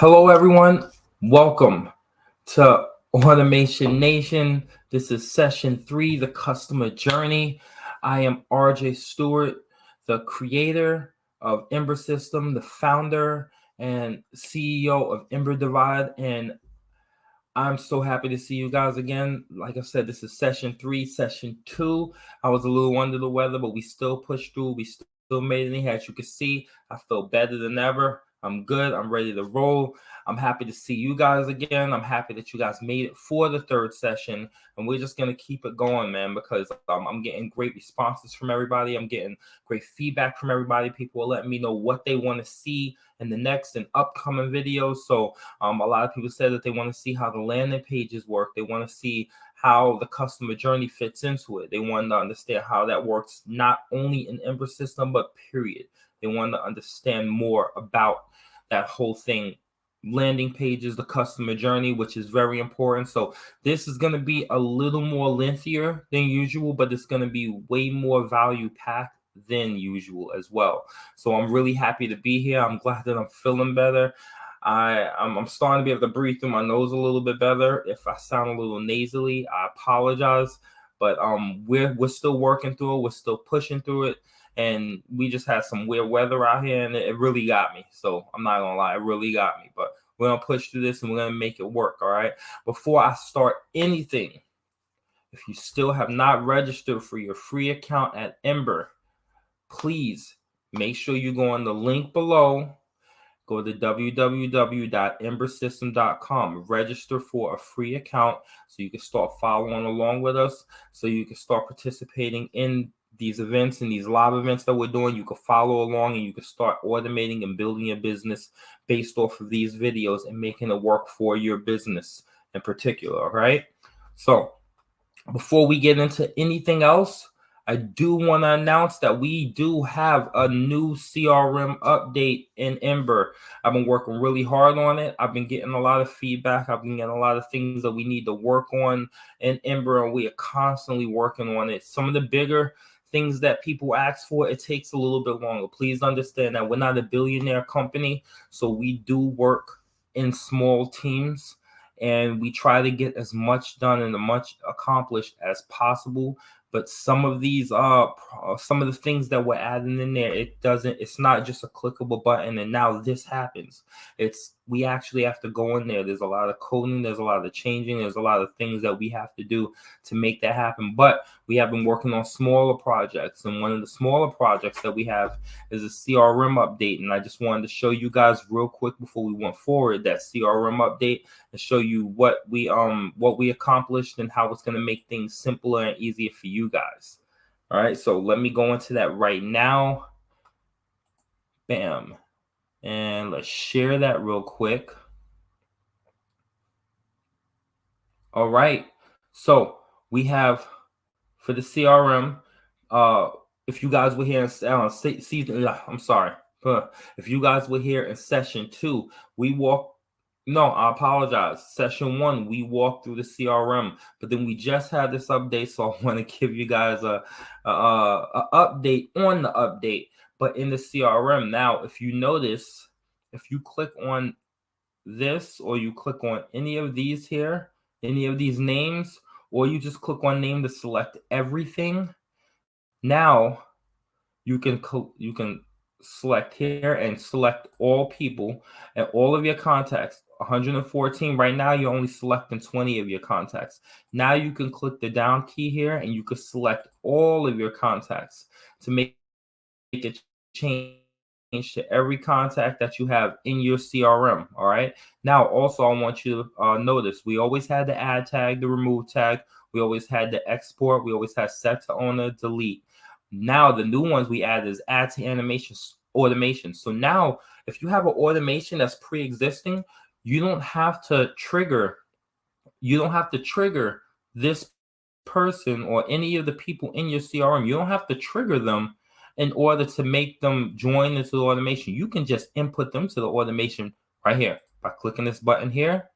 Hello, everyone. Welcome to Automation Nation. This is session 3, the customer journey. I am RJ Stewart, the creator of Ember System, the founder and CEO of Ember Divide, and I'm so happy to see you guys again. Like I said, this is session 3. Session 2, I was a little under the weather, but we still pushed through. We still made it in here. As you can see, I feel better than ever. I'm good. I'm ready to roll. I'm happy to see you guys again. I'm happy that you guys made it for the 3rd session, and we're just going to keep it going, man, because I'm getting great responses from everybody. I'm getting great feedback from everybody. People are letting me know what they want to see in the next and upcoming videos. So a lot of people said that they want to see how the landing pages work. They want to see how the customer journey fits into it. They want to understand how that works, not only in Ember System, but period. They want to understand more about that whole thing, landing pages, the customer journey, which is very important. So this is going to be a little more lengthier than usual, but it's going to be way more value packed than usual as well. So I'm really happy to be here. I'm glad that I'm feeling better. I'm starting to be able to breathe through my nose a little bit better. If I sound a little nasally, I apologize. But we're still working through it. We're still pushing through it. And we just had some weird weather out here, and it really got me. So I'm not gonna lie, it really got me. But we're gonna push through this, and we're gonna make it work. All right. Before I start anything, if you still have not registered for your free account at Ember, please make sure you go on the link below. Go to www.embersystem.com. Register for a free account so you can start following along with us, so you can start participating in these events and these live events that we're doing. You can follow along and you can start automating and building your business based off of these videos and making it work for your business in particular. All right. So before we get into anything else, I do want to announce that we do have a new CRM update in Ember. I've been working really hard on it. I've been getting a lot of feedback. I've been getting a lot of things that we need to work on in Ember, and we are constantly working on it. Some of the bigger things that people ask for, it takes a little bit longer. Please understand that we're not a billionaire company, so we do work in small teams, and we try to get as much done and as much accomplished as possible. But some of these some of the things that we're adding in there, it's not just a clickable button and now this happens. We actually have to go in there. There's a lot of coding, there's a lot of changing, there's a lot of things that we have to do to make that happen. But we have been working on smaller projects, and one of the smaller projects that we have is a CRM update. And I just wanted to show you guys real quick before we went forward that CRM update and show you what we accomplished and how it's going to make things simpler and easier for you guys. All right, so let me go into that right now. Bam. And let's share that real quick. All right, so we have for the CRM, if you guys were here in season, I'm sorry, if you guys were here in session 2, I apologize. Session 1, we walked through the CRM, but then we just had this update, so I want to give you guys a update on the update. But in the CRM now, if you notice, if you click on this or you click on any of these here, any of these names, or you just click on name to select everything, now you can select here and select all people and all of your contacts. 114 right now, you're only selecting 20 of your contacts. Now you can click the down key here and you can select all of your contacts to make a change to every contact that you have in your CRM. All right, now also I want you to notice we always had the add tag, the remove tag, we always had the export, we always had set to owner, delete. Now the new ones we add is add to animations, automation. So now if you have an automation that's pre-existing, you don't have to trigger this person or any of the people in your CRM. You don't have to trigger them in order to make them join into the automation. You can just input them to the automation right here by clicking this button here,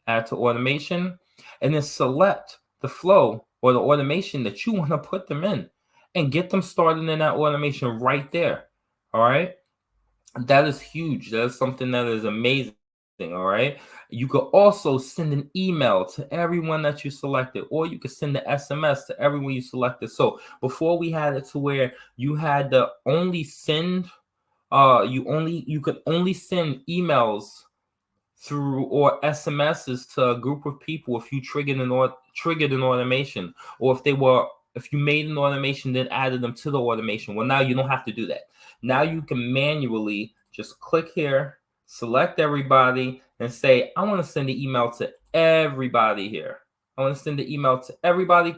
add to automation, and then select the flow or the automation that you want to put them in and get them started in that automation right there. All right. That is huge. That is something that is amazing. all right? You could also send an email to everyone that you selected, or you could send the SMS to everyone you selected. So before we had it to where you had to only send, you could only send emails through or SMSs to a group of people if you triggered an automation, or if you made an automation then added them to the automation. Well, now you don't have to do that. Now you can manually just click here, select everybody, and say, I want to send the email to everybody here. I want to send the email to everybody,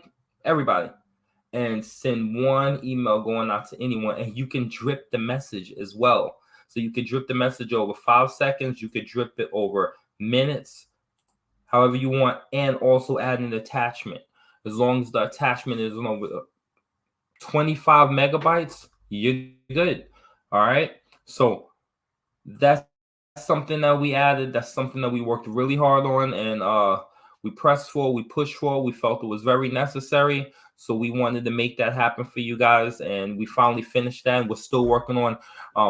and send one email going out to anyone. And you can drip the message as well. So you could drip the message over 5 seconds. You could drip it over minutes, however you want, and also add an attachment. As long as the attachment is over 25 megabytes, you're good. All right. So that's something that we added. That's something that we worked really hard on, and we pressed for, we pushed for. We felt it was very necessary. So we wanted to make that happen for you guys, and we finally finished that. And we're still working on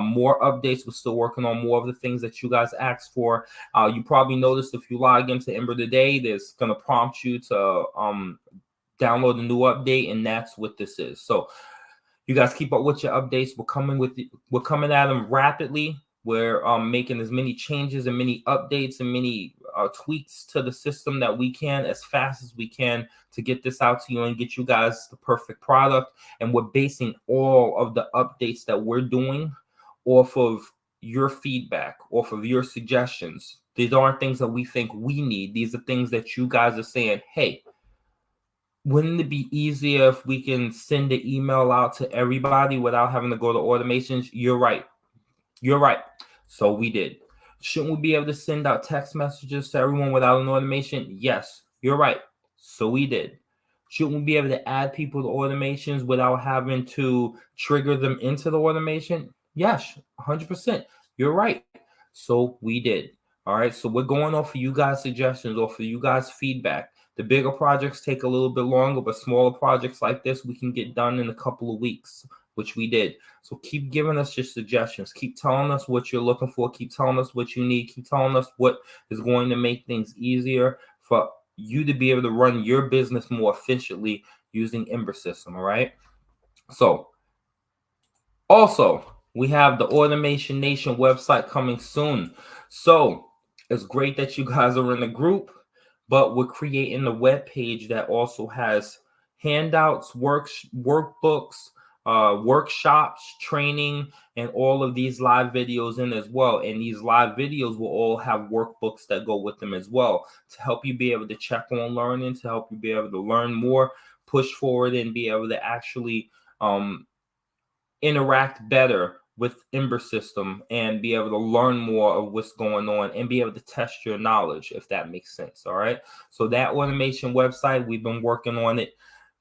more updates. We're still working on more of the things that you guys asked for. You probably noticed if you log into Ember today, there's going to prompt you to download a new update, and that's what this is. So you guys keep up with your updates. We're coming at them rapidly. We're making as many changes and many updates and many tweaks to the system that we can as fast as we can to get this out to you and get you guys the perfect product. And we're basing all of the updates that we're doing off of your feedback, off of your suggestions. These aren't things that we think we need. These are things that you guys are saying, hey, wouldn't it be easier if we can send the email out to everybody without having to go to automations? You're right. So we did. Shouldn't we be able to send out text messages to everyone without an automation? Yes, you're right. So we did. Shouldn't we be able to add people to automations without having to trigger them into the automation? Yes, 100%. You're right. So we did. All right. So we're going off of you guys' suggestions, off of you guys' feedback. The bigger projects take a little bit longer, but smaller projects like this, we can get done in a couple of weeks, which we did. So keep giving us your suggestions. Keep telling us what you're looking for. Keep telling us what you need. Keep telling us what is going to make things easier for you to be able to run your business more efficiently using Ember System, all right? So also, we have the Automation Nation website coming soon. So it's great that you guys are in the group, but we're creating a web page that also has handouts, workbooks, workshops, training, and all of these live videos in as well. And these live videos will all have workbooks that go with them as well to help you be able to check on learning, to help you be able to learn more, push forward, and be able to actually interact better with Ember System and be able to learn more of what's going on and be able to test your knowledge, if that makes sense. All right. So that automation website, we've been working on it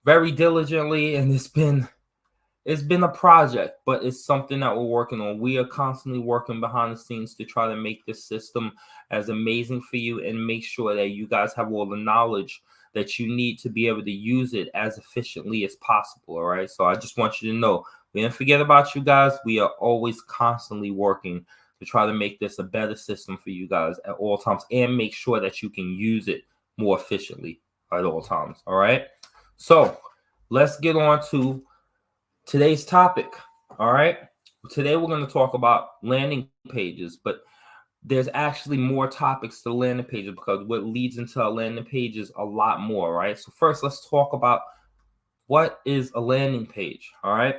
very diligently, and it's been a project, but it's something that we're working on. We are constantly working behind the scenes to try to make this system as amazing for you and make sure that you guys have all the knowledge that you need to be able to use it as efficiently as possible. All right. So I just want you to know, we didn't forget about you guys. We are always constantly working to try to make this a better system for you guys at all times and make sure that you can use it more efficiently at all times. All right. So let's get on to today's topic. All right. Today we're going to talk about landing pages, but there's actually more topics to landing pages because what leads into a landing page is a lot more. Right. So first, let's talk about what is a landing page. All right.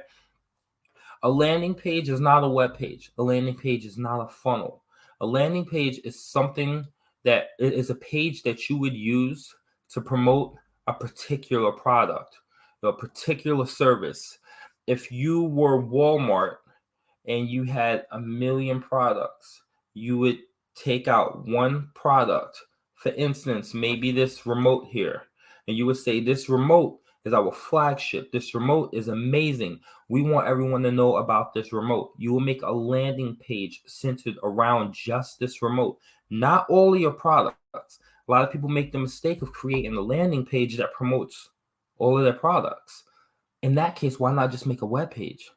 A landing page is not a web page. A landing page is not a funnel. A landing page is something that is a page that you would use to promote a particular product, a particular service. If you were Walmart and you had 1 million products, you would take out one product. For instance, maybe this remote here, and you would say this remote is our flagship. This remote is amazing. We want everyone to know about this remote. You will make a landing page centered around just this remote, not all of your products. A lot of people make the mistake of creating a landing page that promotes all of their products. In that case, why not just make a web page?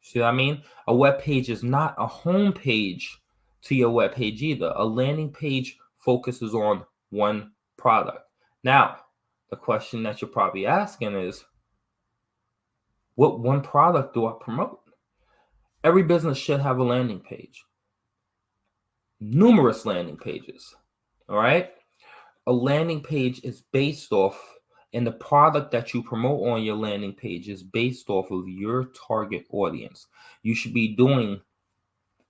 See what I mean? A web page is not a home page to your web page either. A landing page focuses on one product. Now, the question that you're probably asking is, what one product do I promote? Every business should have a landing page. Numerous landing pages. All right? A landing page is based off, and the product that you promote on your landing page is based off of your target audience. You should be doing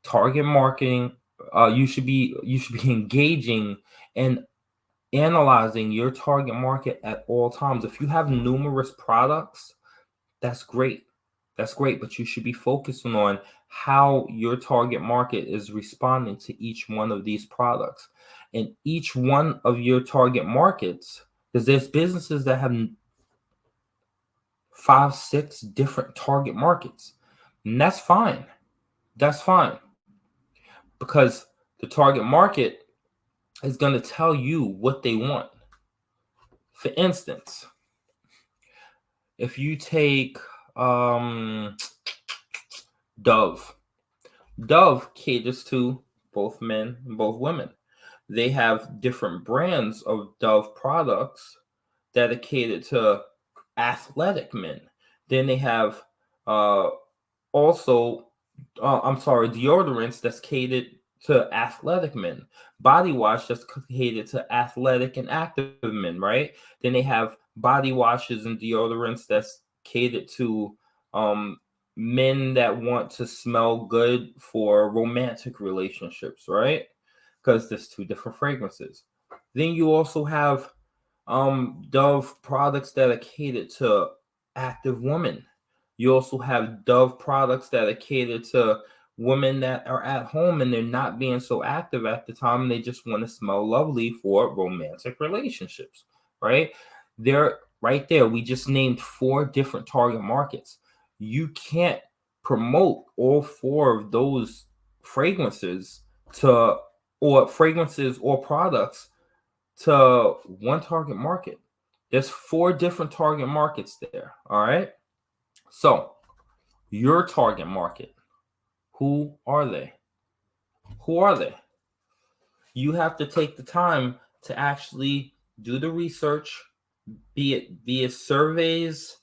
target marketing. You should be engaging and analyzing your target market at all times. If you have numerous products, that's great. That's great, but you should be focusing on how your target market is responding to each one of these products. And each one of your target markets, because there's businesses that have 5, 6 different target markets. And that's fine. That's fine. Because the target market is going to tell you what they want. For instance, if you take Dove caters to both men and both women. They have different brands of Dove products dedicated to athletic men. Then they have deodorants that's catered to athletic men. Body wash that's catered to athletic and active men, right? Then they have body washes and deodorants that's catered to men that want to smell good for romantic relationships, right? Because there's 2 different fragrances. Then you also have Dove products that are catered to active women. You also have Dove products that are catered to women that are at home and they're not being so active at the time, and they just want to smell lovely for romantic relationships, right? They're right there. We just named 4 different target markets. You can't promote all 4 of those fragrances or products to one target market. There's 4 different target markets there. All right. So your target market, who are they? Who are they? You have to take the time to actually do the research, be it via surveys,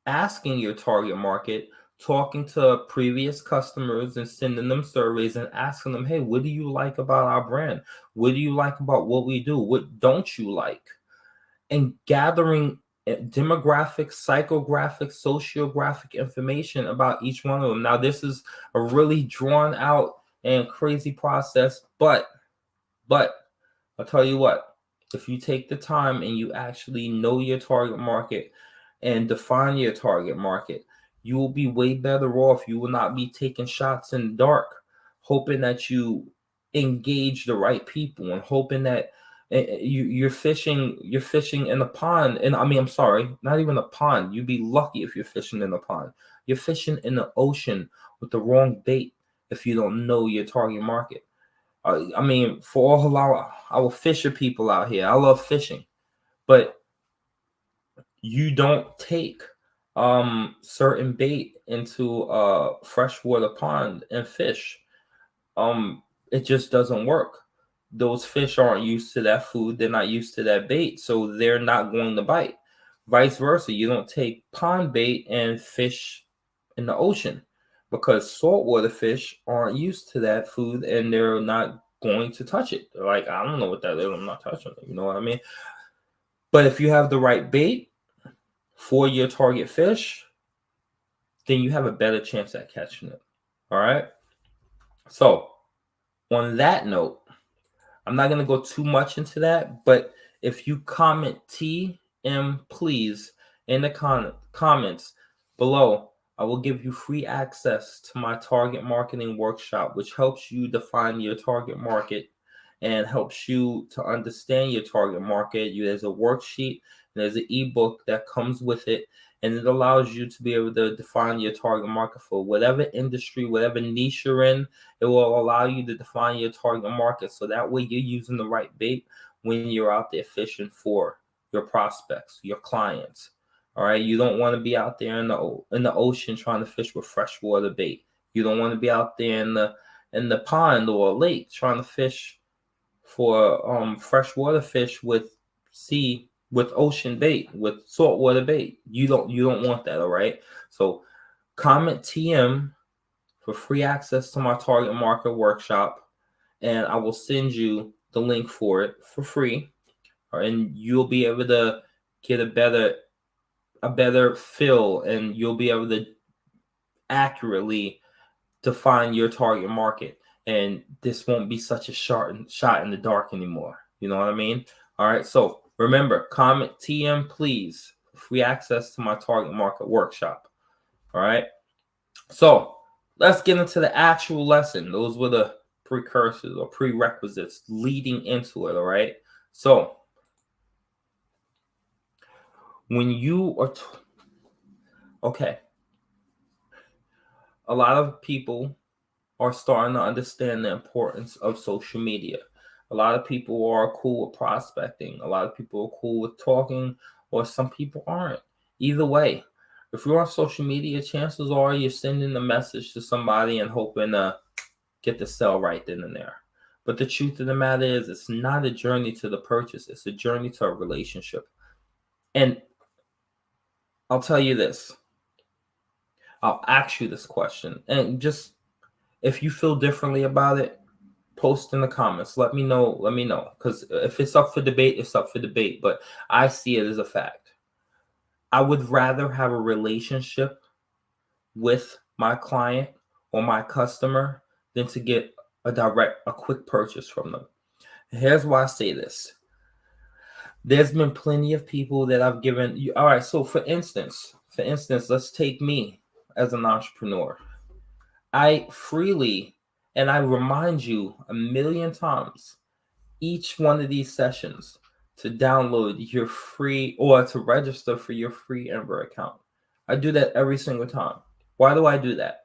asking your target market, talking to previous customers and sending them surveys and asking them, hey, what do you like about our brand? What do you like about what we do? What don't you like? And gathering demographic, psychographic, sociographic information about each one of them. Now, this is a really drawn out and crazy process, but I'll tell you what, if you take the time and you actually know your target market and define your target market, you will be way better off. You will not be taking shots in the dark, hoping that you engage the right people and hoping that you're fishing in a pond. And I mean, I'm sorry, not even a pond. You'd be lucky if you're fishing in a pond. You're fishing in the ocean with the wrong bait if you don't know your target market. I mean, for all our fisher people out here, I love fishing, but you don't take certain bait into a freshwater pond and fish. It just doesn't work. Those fish aren't used to that food. They're not used to that bait, so they're not going to bite. Vice versa, you don't take pond bait and fish in the ocean because saltwater fish aren't used to that food and they're not going to touch it. They're like, I don't know what that is. I'm not touching it. You know what I mean? But if you have the right bait for your target fish, then you have a better chance at catching it. All right. So on that note, I'm not going to go too much into that, but if you comment TM please in the comments below, I will give you free access to my target marketing workshop, which helps you define your target market and helps you to understand your target market. There's a worksheet and there's an ebook that comes with it, and it allows you to be able to define your target market for whatever industry, whatever niche you're in. It will allow you to define your target market, so that way you're using the right bait when you're out there fishing for your prospects, your clients. All right, you don't want to be out there in the ocean trying to fish with freshwater bait. You don't want to be out there in in the pond or a lake trying to fish for freshwater fish with ocean bait, with saltwater bait. You don't want that, all right? So comment TM for free access to my target market workshop, and I will send you the link for it for free, and you'll be able to get a better feel, and you'll be able to accurately define your target market, and this won't be such a shot in the dark anymore. You know what I mean? All right, so remember, comment TM please, free access to my target market workshop. All right, so let's get into the actual lesson. Those were the precursors or prerequisites leading into it. All right, so when you are okay, a lot of people are starting to understand the importance of social media. A lot of people are cool with prospecting. A lot of people are cool with talking, or some people aren't. Either way, if you're on social media, chances are you're sending a message to somebody and hoping to get the sell right then and there. But the truth of the matter is, it's not a journey to the purchase. It's a journey to a relationship. And I'll tell you this. I'll ask you this question. And just, if you feel differently about it, post in the comments. Let me know. Because if it's up for debate, it's up for debate. But I see it as a fact. I would rather have a relationship with my client or my customer than to get a quick purchase from them. Here's why I say this. There's been plenty of people that I've given you. All right. So for instance, let's take me as an entrepreneur. I freely, and I remind you a million times, each one of these sessions, to download your free, or to register for your free Ember account. I do that every single time. Why do I do that?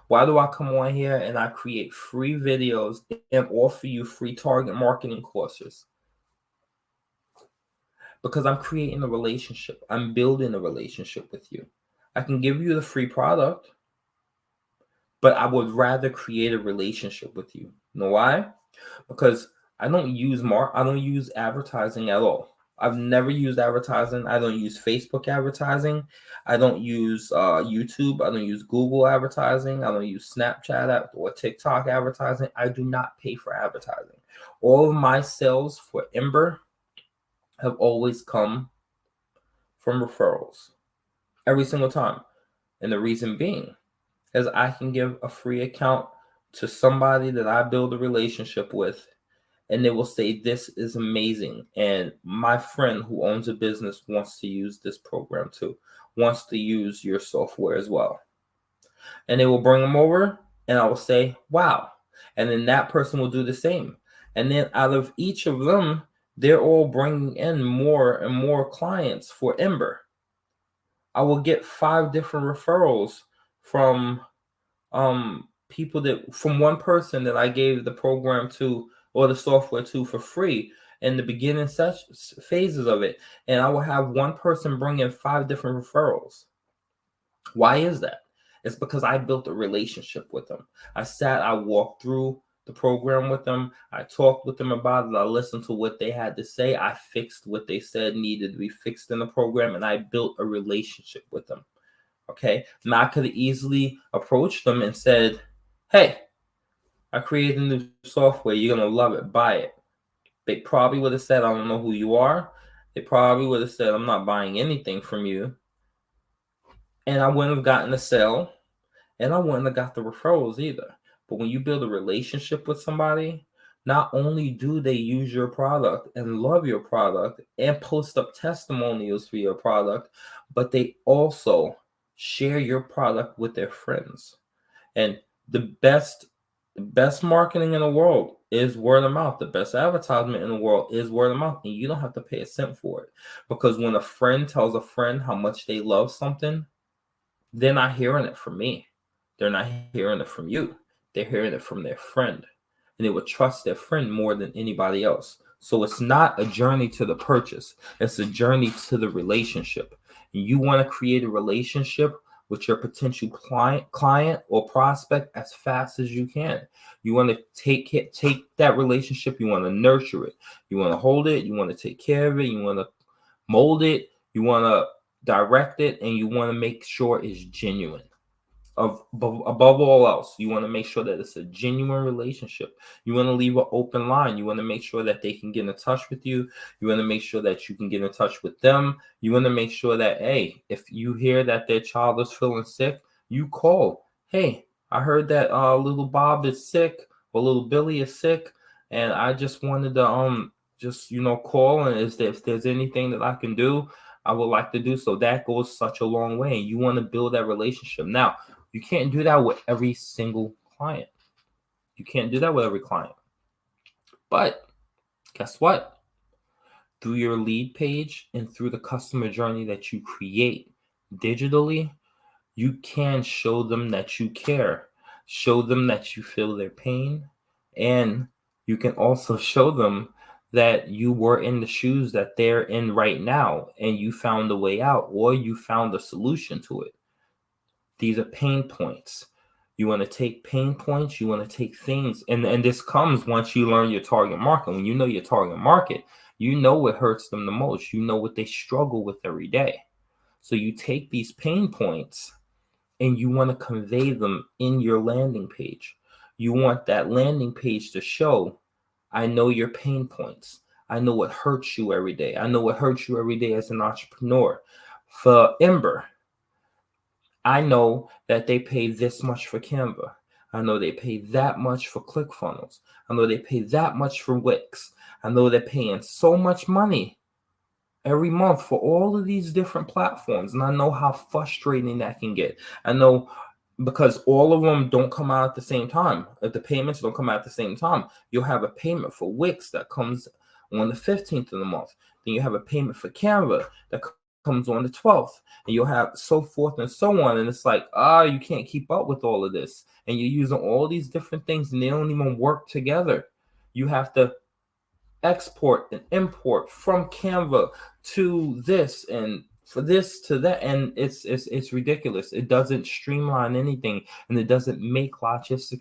Why do I come on here and I create free videos and offer you free target marketing courses? Because I'm creating a relationship. I'm building a relationship with you. I can give you the free product, but I would rather create a relationship with you. You know why? Because I don't use advertising at all. I've never used advertising. I don't use Facebook advertising. I don't use YouTube. I don't use Google advertising. I don't use Snapchat or TikTok advertising. I do not pay for advertising. All of my sales for Ember have always come from referrals, every single time. And the reason being is I can give a free account to somebody that I build a relationship with, and they will say, this is amazing. And my friend who owns a business wants to use this program too, wants to use your software as well. And they will bring them over, and I will say, wow. And then that person will do the same. And then out of each of them, they're all bringing in more and more clients for Ember. I will get 5 different referrals from people from one person that I gave the program to or the software to for free in the beginning phases of it. And I will have one person bring in 5 different referrals. Why is that? It's because I built a relationship with them. I walked through the program with them. I talked with them about it. I listened to what they had to say. I fixed what they said needed to be fixed in the program, and I built a relationship with them. Okay. Now I could have easily approached them and said, hey, I created a new software. You're going to love it. Buy it. They probably would have said, I don't know who you are. They probably would have said, I'm not buying anything from you. And I wouldn't have gotten a sale, and I wouldn't have got the referrals either. But when you build a relationship with somebody, not only do they use your product and love your product and post up testimonials for your product, but they also share your product with their friends. And the best marketing in the world is word of mouth. The best advertisement in the world is word of mouth. And you don't have to pay a cent for it. Because when a friend tells a friend how much they love something, they're not hearing it from me. They're not hearing it from you. They're hearing it from their friend. And they would trust their friend more than anybody else. So it's not a journey to the purchase. It's a journey to the relationship. And you want to create a relationship with your potential client or prospect as fast as you can. You want to take that relationship, you want to nurture it, you want to hold it, you want to take care of it, you want to mold it, you want to direct it, and you want to make sure it's genuine. Above all else, you want to make sure that it's a genuine relationship. You want to leave an open line. You want to make sure that they can get in touch with you. You want to make sure that you can get in touch with them. You want to make sure that, hey, if you hear that their child is feeling sick, you call. Hey, I heard that little Bob is sick or little Billy is sick, and I just wanted to just call, and if there's anything that I can do, I would like to do so. That goes such a long way. You want to build that relationship. Now, you can't do that with every single client. You can't do that with every client. But guess what? Through your lead page and through the customer journey that you create digitally, you can show them that you care, show them that you feel their pain, and you can also show them that you were in the shoes that they're in right now and you found a way out or you found a solution to it. These are pain points. You want to take pain points, you want to take things, and this comes once you learn your target market. When you know your target market, you know what hurts them the most. You know what they struggle with every day. So you take these pain points and you want to convey them in your landing page. You want that landing page to show, I know your pain points. I know what hurts you every day. I know what hurts you every day as an entrepreneur. For Ember, I know that they pay this much for Canva. I know they pay that much for ClickFunnels. I know they pay that much for Wix. I know they're paying so much money every month for all of these different platforms. And I know how frustrating that can get. I know because all of them don't come out at the same time. If the payments don't come out at the same time, you'll have a payment for Wix that comes on the 15th of the month. Then you have a payment for Canva that comes on the 12th, and you'll have so forth and so on. And it's like, you can't keep up with all of this. And you're using all these different things and they don't even work together. You have to export and import from Canva to this and for this to that, and it's ridiculous. It doesn't streamline anything, and it doesn't make logistic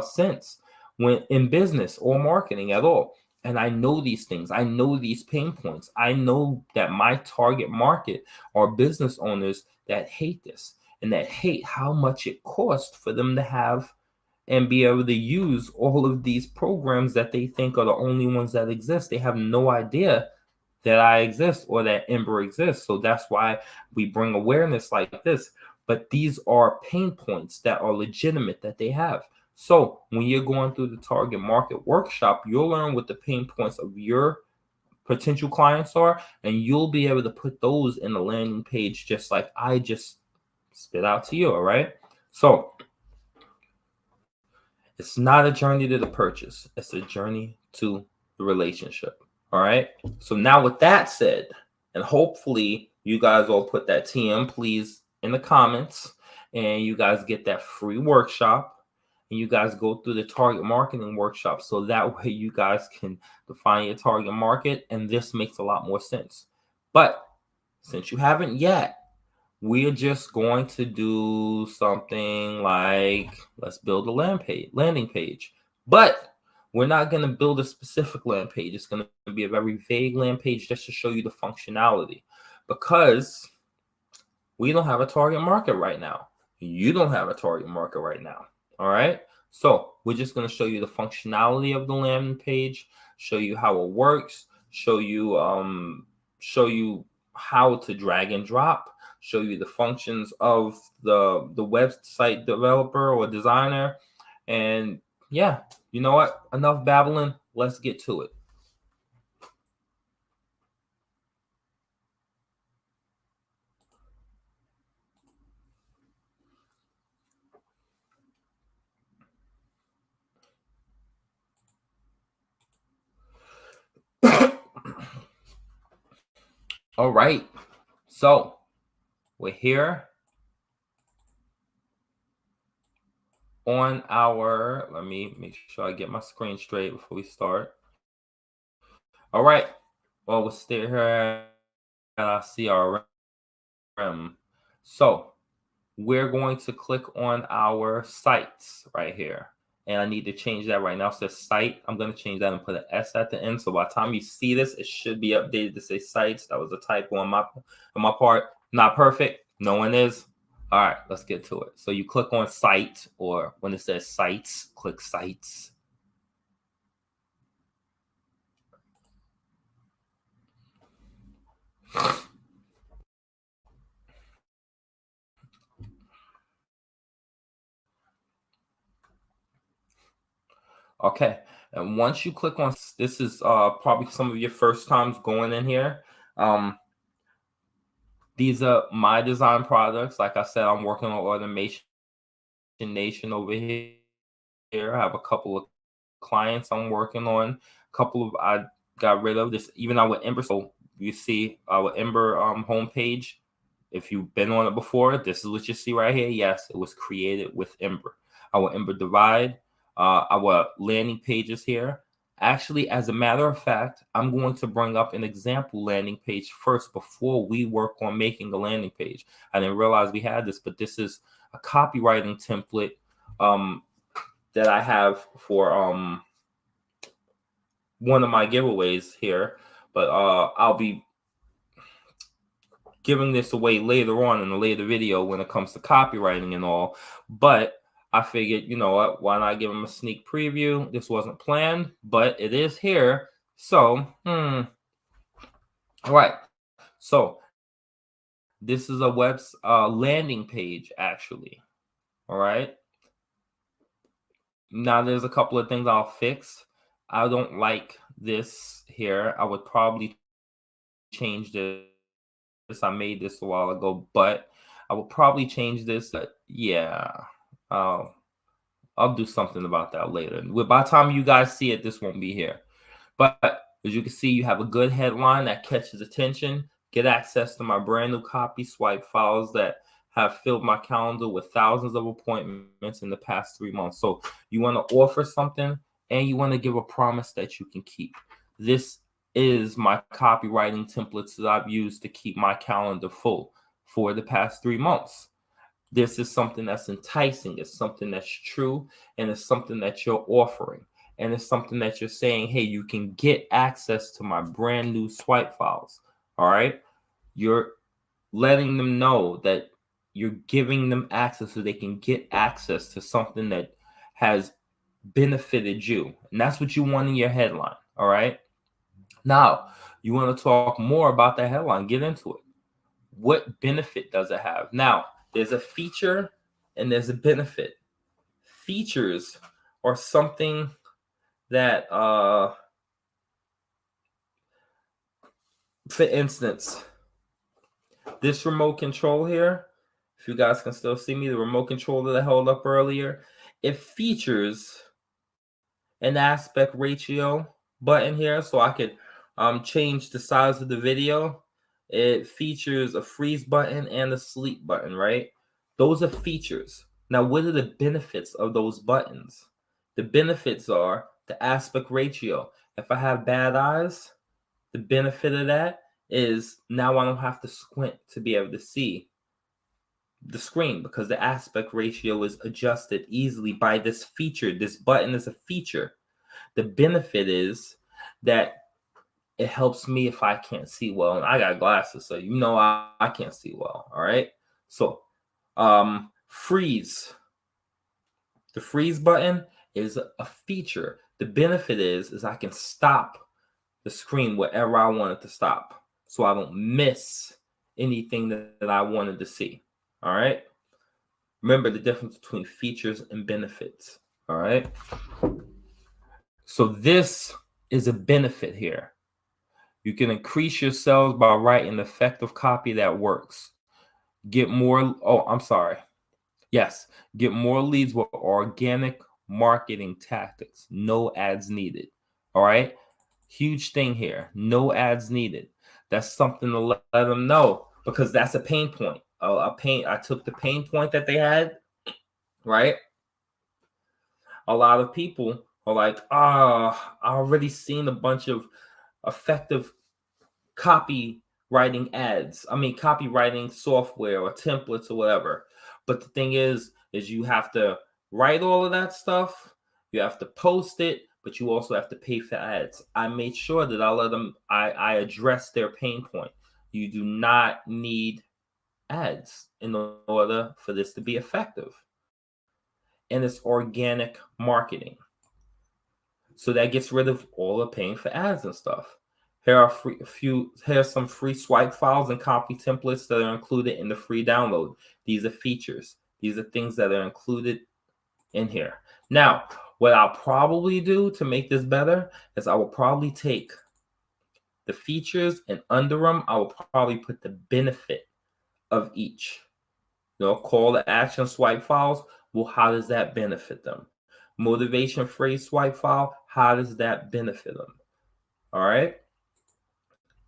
sense when in business or marketing at all. And I know these things. I know these pain points. I know that my target market are business owners that hate this and that hate how much it costs for them to have and be able to use all of these programs that they think are the only ones that exist. They have no idea that I exist or that Ember exists. So that's why we bring awareness like this. But these are pain points that are legitimate that they have. So when you're going through the target market workshop, you'll learn what the pain points of your potential clients are, and you'll be able to put those in the landing page just like I just spit out to you. All right. So it's not a journey to the purchase. It's a journey to the relationship. All right. So now with that said, and hopefully you guys all put that TM please in the comments and you guys get that free workshop and you guys go through the target marketing workshop. So that way you guys can define your target market. And this makes a lot more sense. But since you haven't yet, we're just going to do something like, let's build a landing page. But we're not going to build a specific land page. It's going to be a very vague land page just to show you the functionality, because we don't have a target market right now. You don't have a target market right now. All right. So we're just going to show you the functionality of the landing page, show you how it works, show you how to drag and drop, show you the functions of the website developer or designer. And yeah, you know what? Enough babbling. Let's get to it. All right. So we're here on our, let me make sure I get my screen straight before we start. All right. Well, we'll stay here at our CRM. So we're going to click on our sites right here. And I need to change that right now. It says site. I'm going to change that and put an S at the end. So by the time you see this, it should be updated to say sites. That was a typo on my part. Not perfect. No one is. All right, let's get to it. So you click on site, or when it says sites, click sites. Okay, and once you click on this, is probably some of your first times going in here. These are my design products. Like I said, I'm working on Automation Nation over here. I have a couple of clients I'm working on. A couple of I got rid of this, even our Ember. So you see our Ember homepage. If you've been on it before, this is what you see right here. Yes, it was created with Ember. Our Ember Divide, our landing pages here. Actually, as a matter of fact, I'm going to bring up an example landing page first before we work on making a landing page. I didn't realize we had this, but this is a copywriting template that I have for one of my giveaways here. But I'll be giving this away later on in a later video when it comes to copywriting and all. But I figured, you know what, why not give them a sneak preview? This wasn't planned, but it is here. So, all right. So this is a web landing page, actually. All right. Now there's a couple of things I'll fix. I don't like this here. I would probably change this. I made this a while ago, but I will probably change this. Yeah, I'll do something about that later. By the time you guys see it, this won't be here. But as you can see, you have a good headline that catches attention. Get access to my brand new copy swipe files that have filled my calendar with thousands of appointments in the past 3 months. So you want to offer something and you want to give a promise that you can keep. This is my copywriting templates that I've used to keep my calendar full for the past 3 months. This is something that's enticing. It's something that's true, and it's something that you're offering. And it's something that you're saying, hey, you can get access to my brand new swipe files. All right. You're letting them know that you're giving them access so they can get access to something that has benefited you. And that's what you want in your headline. All right. Now, you want to talk more about that headline, get into it. What benefit does it have? Now, there's a feature and there's a benefit. Features are something that, for instance, this remote control here, if you guys can still see me, the remote control that I held up earlier, it features an aspect ratio button here, so I could change the size of the video. It features a freeze button and a sleep button, right? Those are features. Now, what are the benefits of those buttons? The benefits are the aspect ratio. If I have bad eyes, the benefit of that is now I don't have to squint to be able to see the screen because the aspect ratio is adjusted easily by this feature. This button is a feature. The benefit is that it helps me if I can't see well. And I got glasses, so you know I can't see well. All right. So freeze. The freeze button is a feature. The benefit is I can stop the screen wherever I want it to stop, so I don't miss anything that I wanted to see. All right. Remember the difference between features and benefits. All right. So this is a benefit here. You can increase your sales by writing effective copy that works. Get more. Oh, I'm sorry. Yes. Get more leads with organic marketing tactics. No ads needed. All right. Huge thing here. No ads needed. That's something to let them know because that's a pain point. I took the pain point that they had, right? A lot of people are like, I already seen a bunch of effective copywriting ads. I mean, copywriting software or templates or whatever. But the thing is you have to write all of that stuff. You have to post it, but you also have to pay for ads. I made sure that I address their pain point. You do not need ads in order for this to be effective. And it's organic marketing. So that gets rid of all the paying for ads and stuff. Here's some free swipe files and copy templates that are included in the free download. These are features. These are things that are included in here. Now, what I'll probably do to make this better is I will probably take the features, and under them, I will probably put the benefit of each. Call to action swipe files. Well, how does that benefit them? Motivation phrase swipe file. How does that benefit them? All right.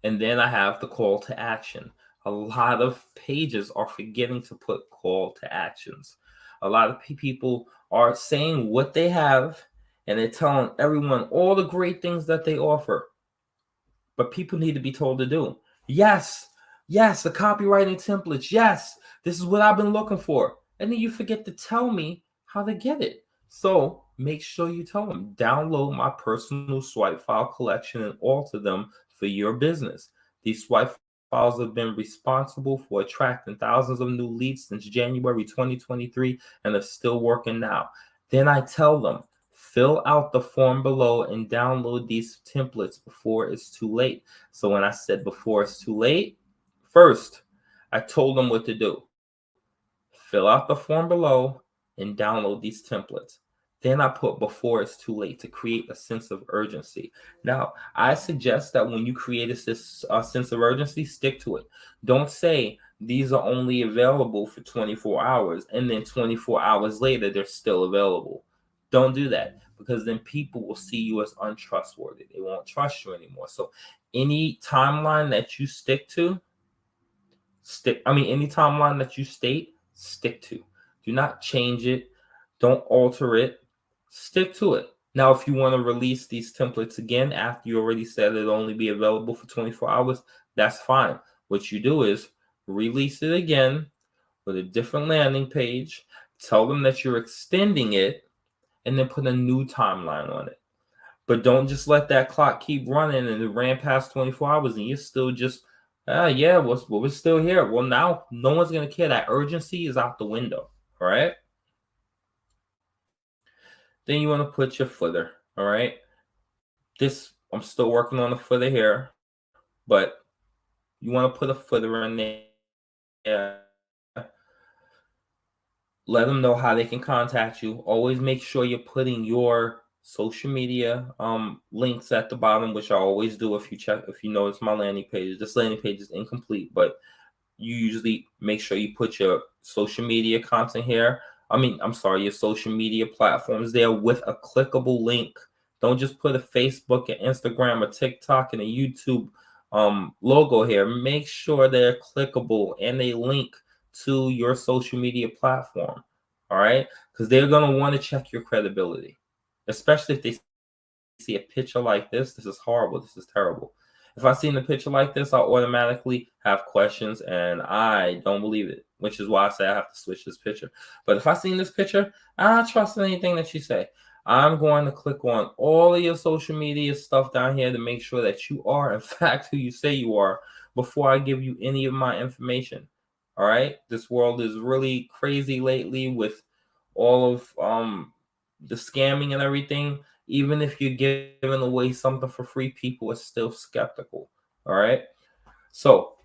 And then I have the call to action. A lot of pages are forgetting to put call to actions. A lot of people are saying what they have, and they're telling everyone all the great things that they offer. But people need to be told to do. Yes, the copywriting templates. Yes, this is what I've been looking for. And then you forget to tell me how to get it. So make sure you tell them, download my personal swipe file collection and alter them for your business. These swipe files have been responsible for attracting thousands of new leads since January 2023 and are still working now. Then I tell them, fill out the form below and download these templates before it's too late. So when I said before it's too late, first, I told them what to do. Fill out the form below and download these templates. Then I put before it's too late to create a sense of urgency. Now, I suggest that when you create a sense of urgency, stick to it. Don't say these are only available for 24 hours and then 24 hours later, they're still available. Don't do that, because then people will see you as untrustworthy. They won't trust you anymore. So any timeline that you stick to, any timeline that you state, stick to. Do not change it. Don't alter it. Stick to it. Now, if you want to release these templates again after you already said it'll only be available for 24 hours, that's fine. What you do is release it again with a different landing page. Tell them that you're extending it, and then put a new timeline on it. But don't just let that clock keep running and it ran past 24 hours and you're still just, we're still here. Well, now no one's going to care. That urgency is out the window. All right. Then you want to put your footer. All right. I'm still working on the footer here, but you want to put a footer in there. Let them know how they can contact you. Always make sure you're putting your social media links at the bottom, which I always do. If you notice my landing page, this landing page is incomplete, but you usually make sure you put your social media content here. Your social media platforms there with a clickable link. Don't just put a Facebook and Instagram or TikTok and a YouTube logo here. Make sure they're clickable and they link to your social media platform. All right, because they're going to want to check your credibility, especially if they see a picture like this. This is horrible. This is terrible. If I see a picture like this, I'll automatically have questions and I don't believe it, which is why I say I have to switch this picture. But if I see this picture, I don't trust anything that you say. I'm going to click on all of your social media stuff down here to make sure that you are, in fact, who you say you are before I give you any of my information. All right. This world is really crazy lately with all of the scamming and everything. Even if you're giving away something for free, people are still skeptical. All right. So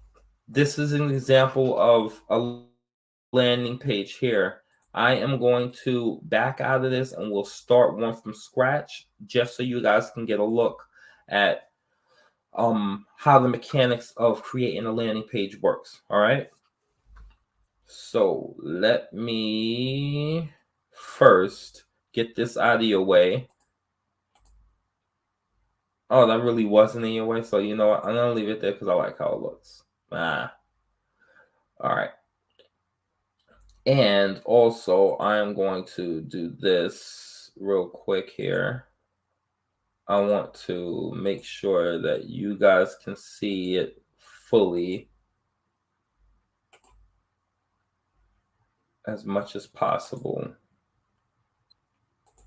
this is an example of a landing page here. I am going to back out of this and we'll start one from scratch just so you guys can get a look at how the mechanics of creating a landing page works. All right. So let me first get this out of your way. Oh, that really wasn't in your way. So you know what? I'm gonna leave it there because I like how it looks. All right. And also, I am going to do this real quick here. I want to make sure that you guys can see it fully. as much as possible.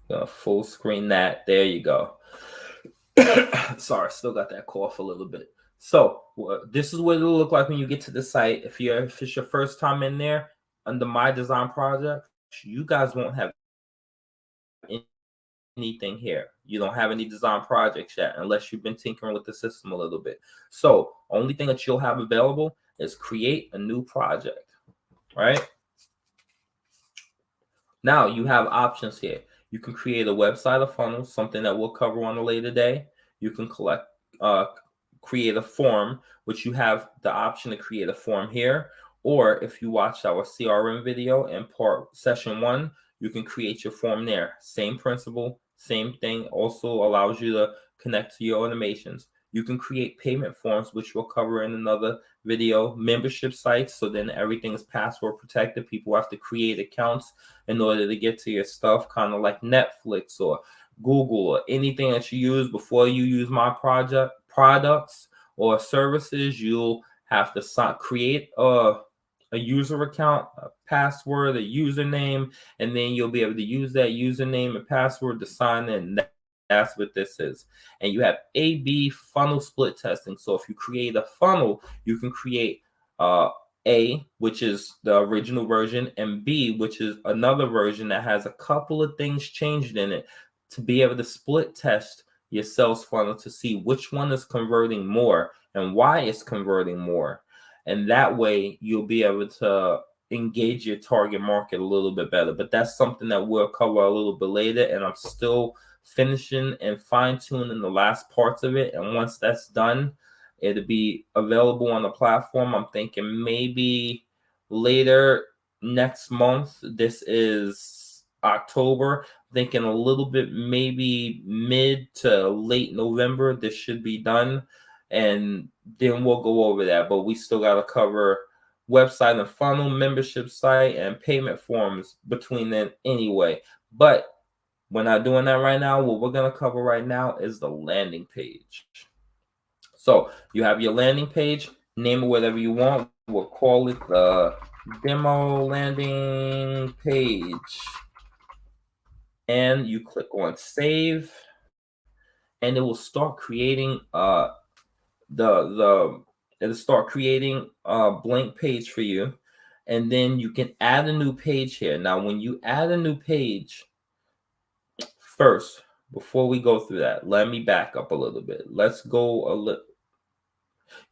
Gonna full screen that. There you go. Sorry, still got that cough a little bit. So this is what it'll look like when you get to the site. If it's your first time in there, under My Design Project, you guys won't have anything here. You don't have any design projects yet unless you've been tinkering with the system a little bit. So only thing that you'll have available is create a new project, right? Now you have options here. You can create a website or funnel, something that we'll cover on a later day. You can create a form, which you have the option to create a form here. Or if you watched our CRM video in session 1, you can create your form there. Same principle, same thing. Also allows you to connect to your automations. You can create payment forms, which we'll cover in another video. Membership sites, so then everything is password protected. People have to create accounts in order to get to your stuff, kind of like Netflix or Google or anything that you use. Before you use my products or services, you'll have to create a user account, a password, a username, and then you'll be able to use that username and password to sign in. That's what this is. And you have A/B funnel split testing. So if you create a funnel, you can create A, which is the original version, and B, which is another version that has a couple of things changed in it to be able to split test your sales funnel to see which one is converting more and why it's converting more. And that way you'll be able to engage your target market a little bit better. But that's something that we'll cover a little bit later. And I'm still finishing and fine-tuning the last parts of it. And once that's done, it'll be available on the platform. I'm thinking maybe later next month. This is October. Thinking a little bit maybe mid to late November. This should be done. And then we'll go over that. But we still got to cover website and funnel, membership site, and payment forms between them anyway. But we're not doing that right now. What we're going to cover right now is the landing page. So you have your landing page, name it whatever you want. We'll call it the demo landing page. And you click on save, and it will start creating it'll start creating a blank page for you. And then you can add a new page here. Now, when you add a new page, first, before we go through that, let me back up a little bit. Let's go a little.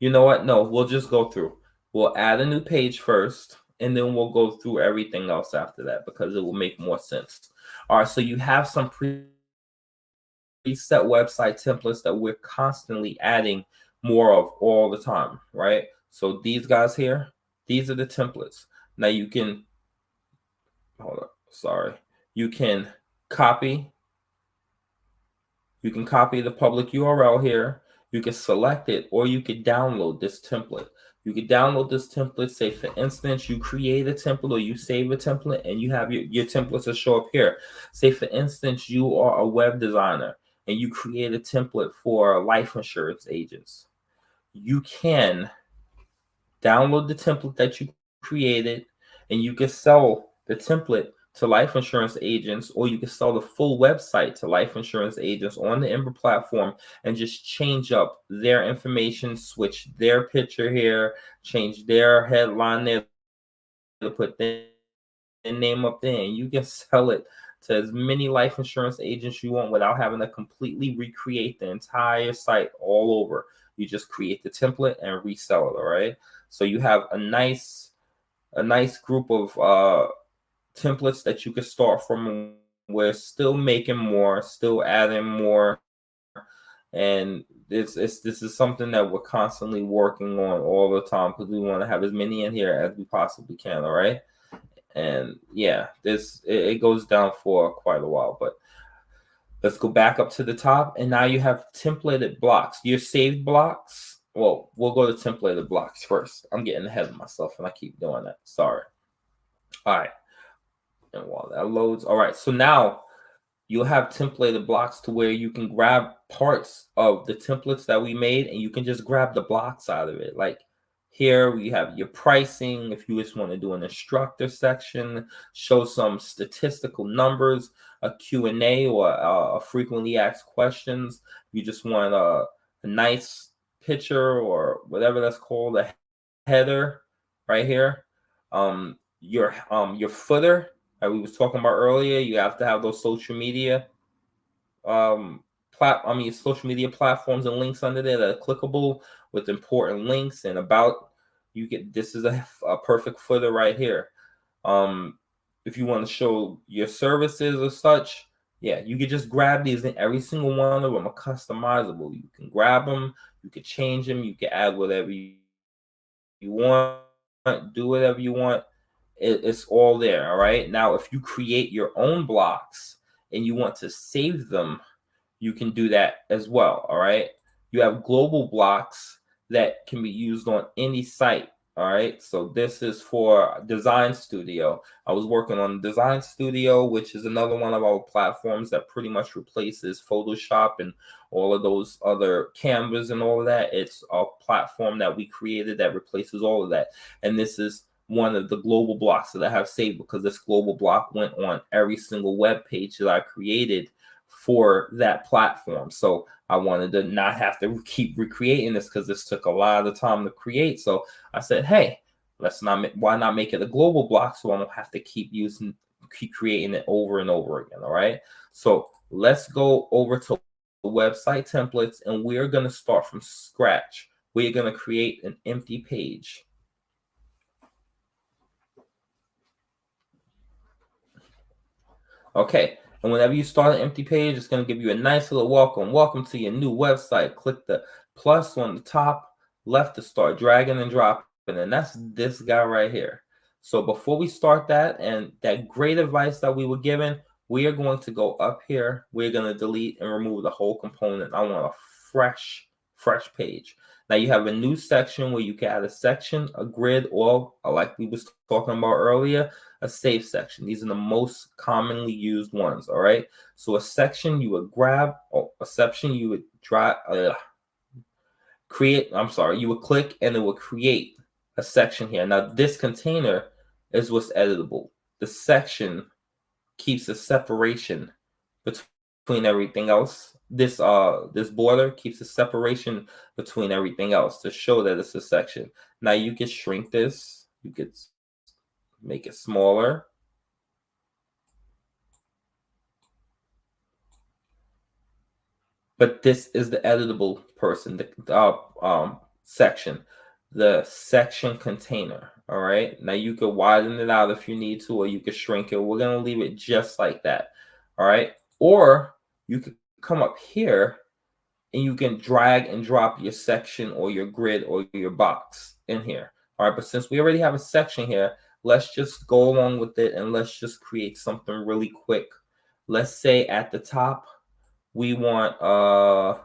You know what? No, we'll just go through. We'll add a new page first, and then we'll go through everything else after that because it will make more sense. All right, so you have some preset website templates that we're constantly adding more of all the time, right? So these guys here, these are the templates. Now you can, you can copy the public URL here. You can select it, or you could download this template. You could download this template. Say, for instance, you create a template or you save a template and you have your templates to show up here. Say, for instance, you are a web designer and you create a template for life insurance agents. You can download the template that you created and you can sell the template to life insurance agents, or you can sell the full website to life insurance agents on the Ember platform and just change up their information, switch their picture here, change their headline there, to put their name up there, and you can sell it to as many life insurance agents you want without having to completely recreate the entire site all over. You just create the template and resell it, all right? So you have a nice group of templates that you can start from. We're still making more, still adding more, and this is something that we're constantly working on all the time because we want to have as many in here as we possibly can. All right, and yeah, it goes down for quite a while, but let's go back up to the top, and now you have templated blocks. Your saved blocks. Well, we'll go to templated blocks first. I'm getting ahead of myself, and I keep doing that. Sorry. All right. And while that loads, all right, so now you'll have templated blocks to where you can grab parts of the templates that we made and you can just grab the blocks out of it. Like Here we have your pricing. If you just want to do an instructor section, show some statistical numbers, a Q&A or a frequently asked questions. You just want a nice picture or whatever that's called, a header right here. Your footer that we was talking about earlier, you have to have those social media social media platforms and links under there that are clickable with important links and about. You get this is a perfect footer right here. If you want to show your services or such, yeah, you could just grab these, and every single one of them are customizable. You can grab them, you can change them, you can add whatever you want, do whatever you want. It's all there. All right. Now, if you create your own blocks and you want to save them, you can do that as well. All right. You have global blocks that can be used on any site. All right. So this is for Design Studio. I was working on Design Studio, which is another one of our platforms that pretty much replaces Photoshop and all of those other Canvas and all of that. It's a platform that we created that replaces all of that. And this is one of the global blocks that I have saved, because this global block went on every single web page that I created for that platform. So I wanted to not have to keep recreating this, because this took a lot of time to create. So I said, hey, why not make it a global block, so I don't have to keep creating it over and over again. All right. So let's go over to website templates, and we're going to start from scratch. We're going to create an empty page. Okay, and whenever you start an empty page, it's going to give you a nice little welcome. Welcome to your new website. Click the plus on the top left to start dragging and dropping, and that's this guy right here. So before we start that, and that great advice that we were given, we are going to go up here. We're going to delete and remove the whole component. I want a fresh page. Now you have a new section where you can add a section, a grid, or like we was talking about earlier, a save section. These are the most commonly used ones. All right. So a section you would grab, or a section you would you would click, and it will create a section here. Now this container is what's editable. The section keeps a separation between everything else. This border keeps a separation between everything else to show that it's a section. Now you can shrink this. You could make it smaller. But this is the editable section, the section container. All right. Now you could widen it out if you need to, or you could shrink it. We're going to leave it just like that. All right. Or you could come up here and you can drag and drop your section or your grid or your box in here. All right. But since we already have a section here, let's just go along with it, and let's just create something really quick. Let's say at the top, we want a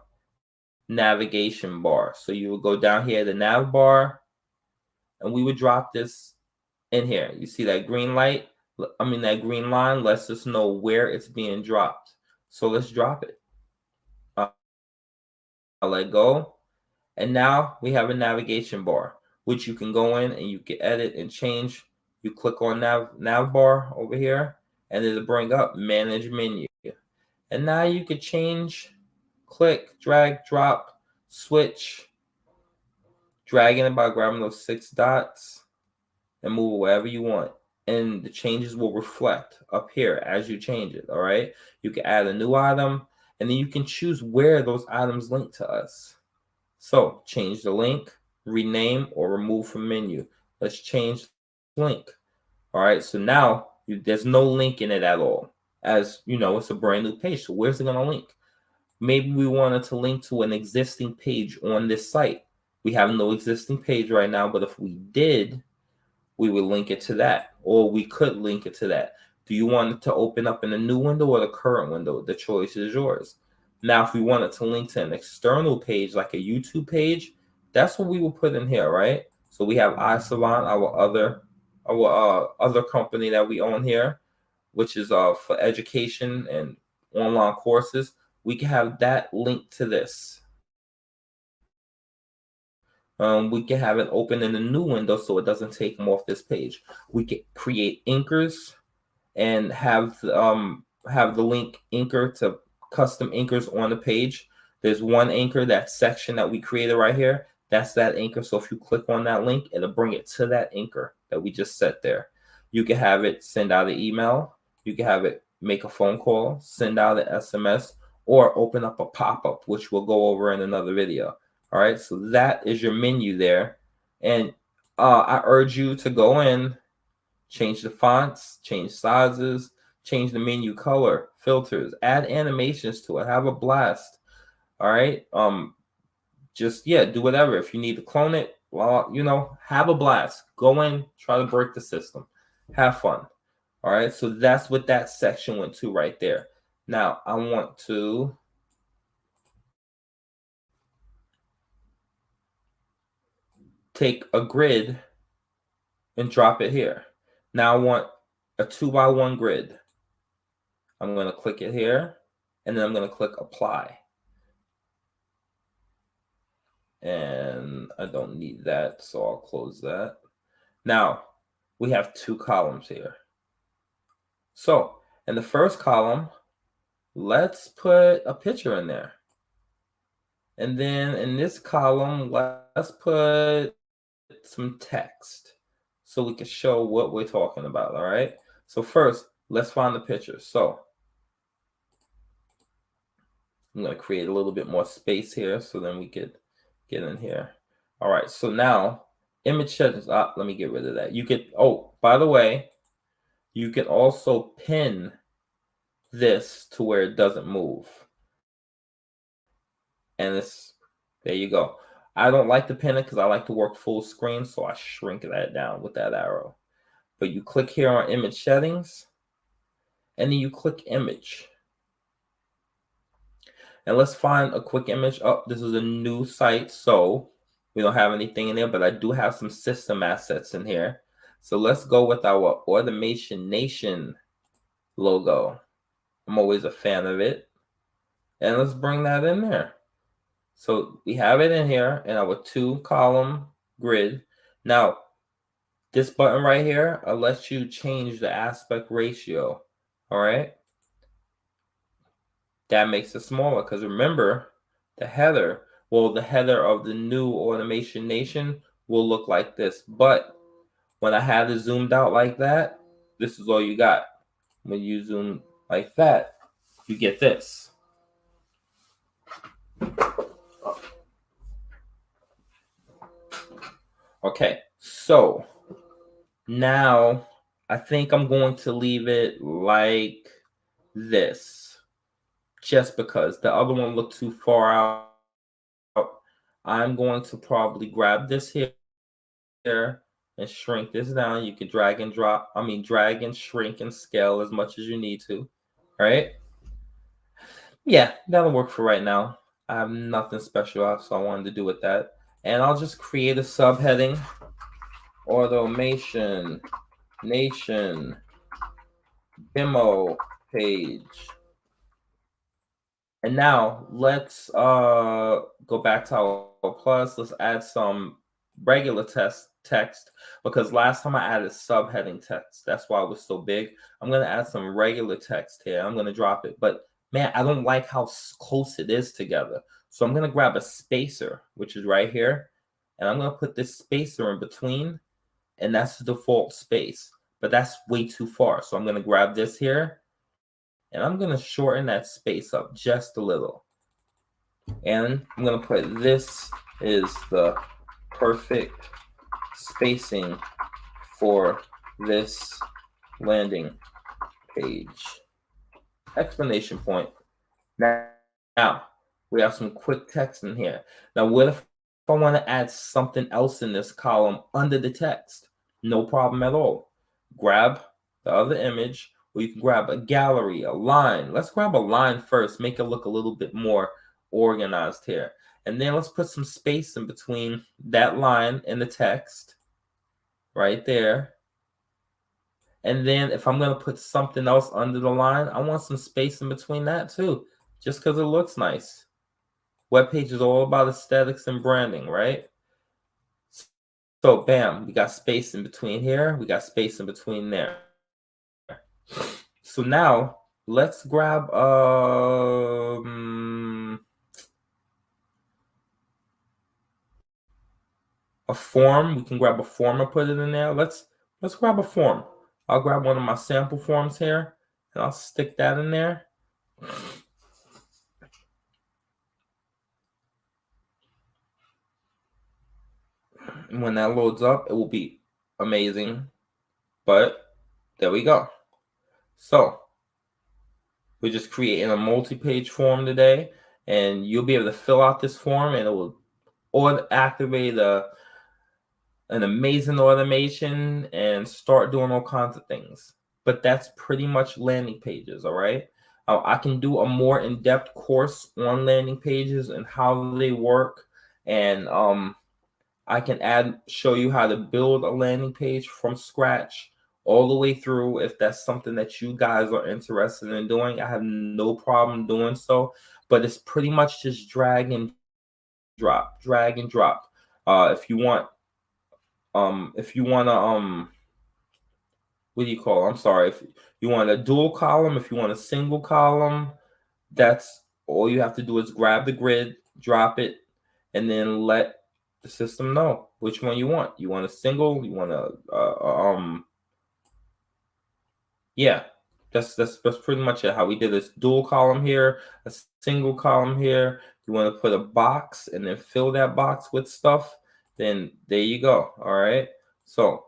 navigation bar. So you would go down here, the nav bar, and we would drop this in here. You see that green light? That green line lets us know where it's being dropped. So let's drop it. I'll let go. And now we have a navigation bar, which you can go in and you can edit and change. You click on nav bar over here, and it'll bring up manage menu. And now you could change, click, drag, drop, switch, dragging it by grabbing those 6 dots and move it wherever you want. And the changes will reflect up here as you change it. All right. You can add a new item, and then you can choose where those items link to us. So change the link, rename, or remove from menu. Let's change the link. All right. So now there's no link in it at all. As you know, it's a brand new page. So where's it going to link? Maybe we wanted to link to an existing page on this site. We have no existing page right now, but if we did, we would link it to that, or we could link it to that. Do you want it to open up in a new window or the current window? The choice is yours. Now, if we wanted to link to an external page, like a YouTube page, that's what we will put in here, right? So we have iSavant, our other company that we own here, which is for education and online courses. We can have that linked to this. We can have it open in a new window so it doesn't take them off this page. We can create anchors and have the link anchor to custom anchors on the page. There's one anchor, that section that we created right here. That's that anchor. So if you click on that link, it'll bring it to that anchor that we just set there. You can have it send out an email. You can have it make a phone call, send out an SMS, or open up a pop-up, which we'll go over in another video. All right, so that is your menu there. And I urge you to go in, change the fonts, change sizes, change the menu color, filters, add animations to it, have a blast. All right. Just do whatever. If you need to clone it, well, have a blast. Go in, try to break the system. Have fun. All right. So that's what that section went to right there. Now I want to take a grid and drop it here. Now I want a 2x1 grid. I'm going to click it here, and then I'm going to click apply. And I don't need that, so I'll close that. Now we have two columns here. So in the first column, let's put a picture in there. And then in this column, let's put some text so we can show what we're talking about. All right. So first, let's find the picture. So I'm going to create a little bit more space here so then we could get in here. All right. So now image settings. Let me get rid of that. You could, by the way, you can also pin this to where it doesn't move. And there you go. I don't like to pin it because I like to work full screen, so I shrink that down with that arrow. But you click here on image settings, and then you click image. And let's find a quick image. This is a new site, so we don't have anything in there, but I do have some system assets in here. So let's go with our Automation Nation logo. I'm always a fan of it. And let's bring that in there. So we have it in here in our 2-column grid. Now, this button right here lets you change the aspect ratio. All right. That makes it smaller because remember, the header of the new Automation Nation will look like this. But when I have it zoomed out like that, this is all you got. When you zoom like that, you get this. Okay, so now I think I'm going to leave it like this, just because the other one looked too far out. I'm going to probably grab this here and shrink this down. You can drag and shrink and scale as much as you need to. All right. Yeah, that'll work for right now. I have nothing special, so I wanted to do with that. And I'll just create a subheading, Automation Nation demo page. And now let's go back to our plus. Let's add some regular text because last time I added subheading text. That's why it was so big. I'm going to add some regular text here. I'm going to drop it. But man, I don't like how close it is together. So I'm going to grab a spacer, which is right here. And I'm going to put this spacer in between. And that's the default space. But that's way too far. So I'm going to grab this here. And I'm going to shorten that space up just a little. And I'm going to put this is the perfect spacing for this landing page. Explanation point. Now we have some quick text in here. Now, what if I want to add something else in this column under the text? No problem at all. Grab the other image, or you can grab a gallery, a line. Let's grab a line first, make it look a little bit more organized here. And then let's put some space in between that line and the text right there. And then if I'm going to put something else under the line, I want some space in between that too, just because it looks nice. Web page is all about aesthetics and branding, right? So bam, we got space in between here. We got space in between there. So now let's grab a form. We can grab a form and put it in there. Let's grab a form. I'll grab one of my sample forms here and I'll stick that in there. And when that loads up, it will be amazing. But there we go. So we're just creating a multi-page form today, and you'll be able to fill out this form and it will activate an amazing automation and start doing all kinds of things. But that's pretty much landing pages, all right? I can do a more in-depth course on landing pages and how they work, and I can show you how to build a landing page from scratch all the way through. If that's something that you guys are interested in doing, I have no problem doing so. But it's pretty much just drag and drop. If you want what do you call it? I'm sorry, if you want a dual column, if you want a single column, that's all you have to do is grab the grid, drop it, and then let the system know which one you want. You want a single, you want yeah, that's pretty much it. How we did this dual column here, a single column here. You want to put a box and then fill that box with stuff, then there you go. All right, so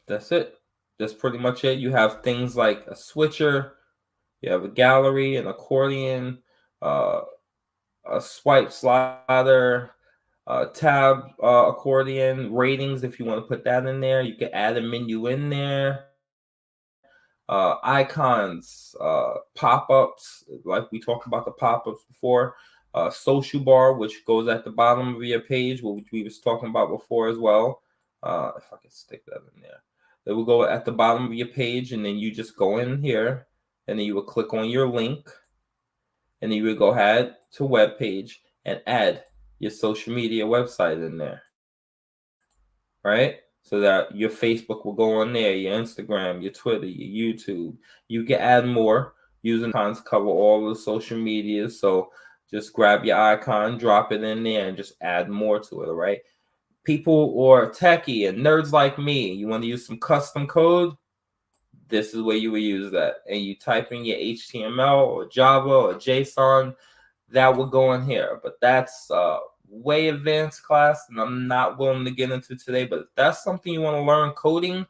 that's it. That's pretty much it. You have things like a switcher, you have a gallery, an accordion, a swipe slider, tab accordion, ratings if you want to put that in there. You can add a menu in there. Icons, pop-ups, like we talked about the pop-ups before. Social bar, which goes at the bottom of your page, which we was talking about before as well. If I can stick that in there. It will go at the bottom of your page, and then you just go in here, and then you will click on your link, and then you would go ahead to web page and add your social media website in there, right? So that your Facebook will go on there, your Instagram, your Twitter, your YouTube. You can add more using icons to cover all the social media. So just grab your icon, drop it in there, and just add more to it, all right? People or techie and nerds like me, you want to use some custom code? This is where you would use that. And you type in your HTML or Java or JSON, that will go in here. But that's way advanced class, and I'm not willing to get into today. But if that's something you want to learn coding,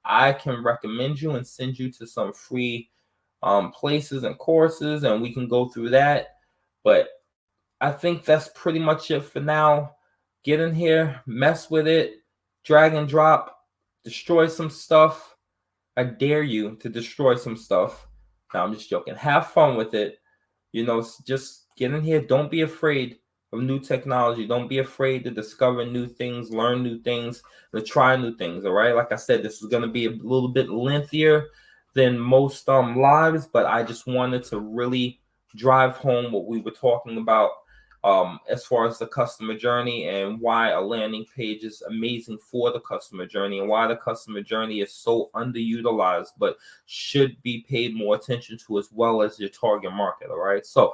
I can recommend you and send you to some free places and courses, and we can go through that. But I think that's pretty much it for now. Get in here, mess with it, drag and drop, destroy some stuff. I dare you to destroy some stuff. Now, I'm just joking. Have fun with it. You know, just get in here. Don't be afraid of new technology. Don't be afraid to discover new things, learn new things, to try new things. All right. Like I said, this is going to be a little bit lengthier than most lives, but I just wanted to really drive home what we were talking about as far as the customer journey and why a landing page is amazing for the customer journey and why the customer journey is so underutilized, but should be paid more attention to as well as your target market. All right. So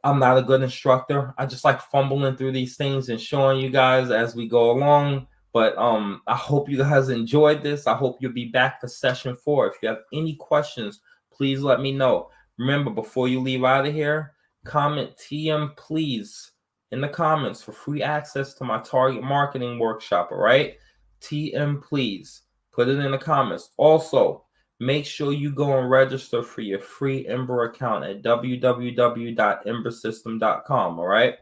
I'm not a good instructor. I just like fumbling through these things and showing you guys as we go along. But I hope you guys enjoyed this. I hope you'll be back for session 4. If you have any questions, please let me know. Remember, before you leave out of here, comment TM please in the comments for free access to my target marketing workshop. All right, TM please, put it in the comments. Also, make sure you go and register for your free Ember account at www.embersystem.com. All right,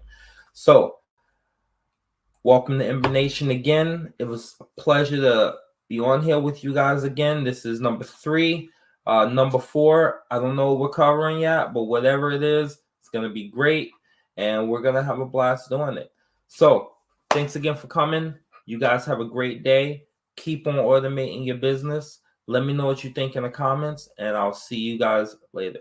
so welcome to Ember Nation again. It was a pleasure to be on here with you guys again. This is number 3. Number 4, I don't know what we're covering yet, but whatever it is, it's going to be great, and we're going to have a blast doing it. So thanks again for coming. You guys have a great day. Keep on automating your business. Let me know what you think in the comments, and I'll see you guys later.